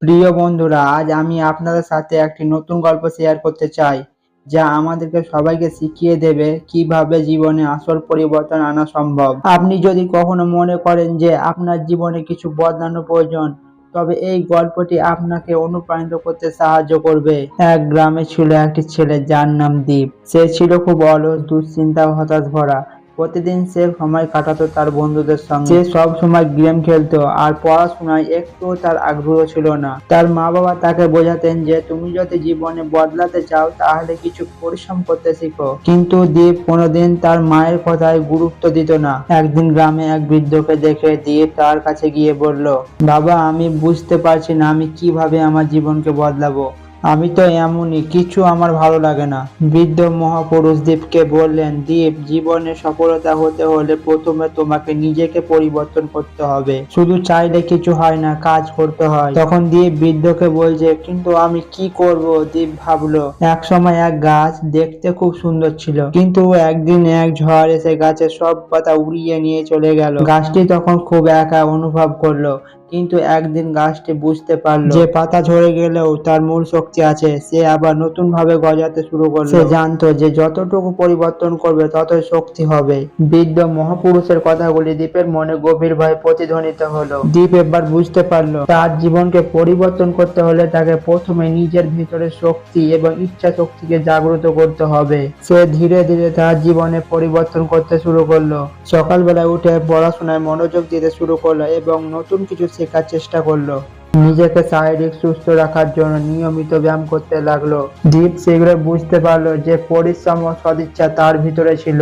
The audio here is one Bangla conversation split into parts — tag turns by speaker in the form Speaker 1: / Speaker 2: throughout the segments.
Speaker 1: প্রিয় বন্ধুরা, আজ আমি আপনাদের সাথে একটি নতুন গল্প শেয়ার করতে চাই, যা আমাদেরকে সবাইকে শিখিয়ে দেবে কিভাবে জীবনে আসল পরিবর্তন আনা সম্ভব। আপনি যদি কখনো মনে করেন যে আপনার জীবনে কিছু বদলানো প্রয়োজন, তবে এই গল্পটি আপনাকে অনুপ্রাণিত করতে সাহায্য করবে। এক গ্রামে ছিল একটি ছেলে যার নাম দীপ। সে ছিল খুব অলস, দুশ্চিন্তা ও হতাশ ভরা। প্রতিদিন সে সময় কাটাতো তার বন্ধুদের সঙ্গে। সে সব সময় গেম খেলতো আর পড়াশোনায় একটুও তার আগ্রহ ছিল না। তার মা বাবা তাকে বোঝাতেন যে তুমি যদি জীবনে বদলাতে চাও তাহলে কিছু পরিশ্রম করতে শিখো, কিন্তু দীপ কোনোদিন তার মায়ের কথায় গুরুত্ব দিত না। একদিন গ্রামে এক বৃদ্ধকে দেখে দীপ তার কাছে গিয়ে বলল, বাবা, আমি বুঝতে পারছি না আমি কিভাবে আমার জীবনকে বদলাবো। আমি তো এমনই, কিছু আমার ভালো লাগে না। বৃদ্ধ মহাপুরুষ দীপকে বললেন, দীপ, জীবনে সফলতা হতে হলে প্রথমে তোমাকে নিজেকে পরিবর্তন করতে হবে। শুধু চাইলে কিছু হয় না, কাজ করতে হয়। তখন দীপ বৃদ্ধকে বলছে, কিন্তু আমি কি করব? দীপ ভাবলো, এক সময় এক গাছ দেখতে খুব সুন্দর ছিল, কিন্তু একদিন এক ঝড় এসে গাছের সব পাতা উড়িয়ে নিয়ে চলে গেল। গাছটি তখন খুব একা অনুভব করলো, কিন্তু একদিন গাছটি বুঝতে পারলো যে পাতা ঝরে গেলেও তার মূল শক্তি আছে। সে আবার নতুন ভাবে গজাতে শুরু করলো। সে জানতো যে যতটুকু পরিবর্তন করবে ততই শক্তি হবে। বৃদ্ধ মহাপুরুষের কথাগুলি দীপের মনে গভীরভাবে প্রতিধ্বনিত হলো। দীপ এবার বুঝতে পারলো তার জীবনকে পরিবর্তন করতে হলে তাকে প্রথমে নিজের ভিতরের শক্তি এবং ইচ্ছা শক্তিকে জাগ্রত করতে হবে। সে ধীরে ধীরে তার জীবনে পরিবর্তন করতে শুরু করলো। সকালবেলায় উঠে পড়াশোনায় মনোযোগ দিতে শুরু করলো এবং নতুন কিছু শেখার চেষ্টা করলো। নিজেকে শারীরিক সুস্থ রাখার জন্য নিয়মিত ব্যায়াম করতে লাগলো। দীপ শীঘ্রই বুঝতে পারলো যে পরিশ্রম ও সদিচ্ছা তার ভিতরে ছিল।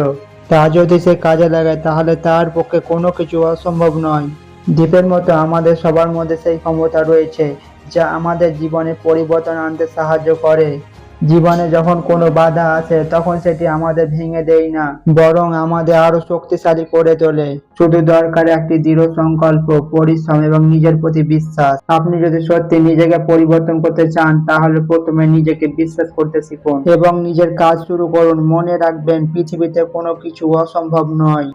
Speaker 1: তা যদি সে কাজে লাগায় তাহলে তার পক্ষে কোনো কিছু অসম্ভব নয়। দীপের মতো আমাদের সবার মধ্যে সেই ক্ষমতা রয়েছে যা আমাদের জীবনে পরিবর্তন আনতে সাহায্য করে। জীবনে যখন কোনো বাধা আসে তখন সেটি আমাদের ভেঙে দেয় না, বরং আমাদের আরো শক্তিশালী করে তোলে। শুধু দরকার একটি দৃঢ় সংকল্প, পরিশ্রম এবং নিজের প্রতি বিশ্বাস। আপনি যদি সত্যি নিজেকে পরিবর্তন করতে চান তাহলে প্রথমে নিজেকে বিশ্বাস করতে শিখুন এবং নিজের কাজ শুরু করুন। মনে রাখবেন, পৃথিবীতে কোনো কিছু অসম্ভব নয়।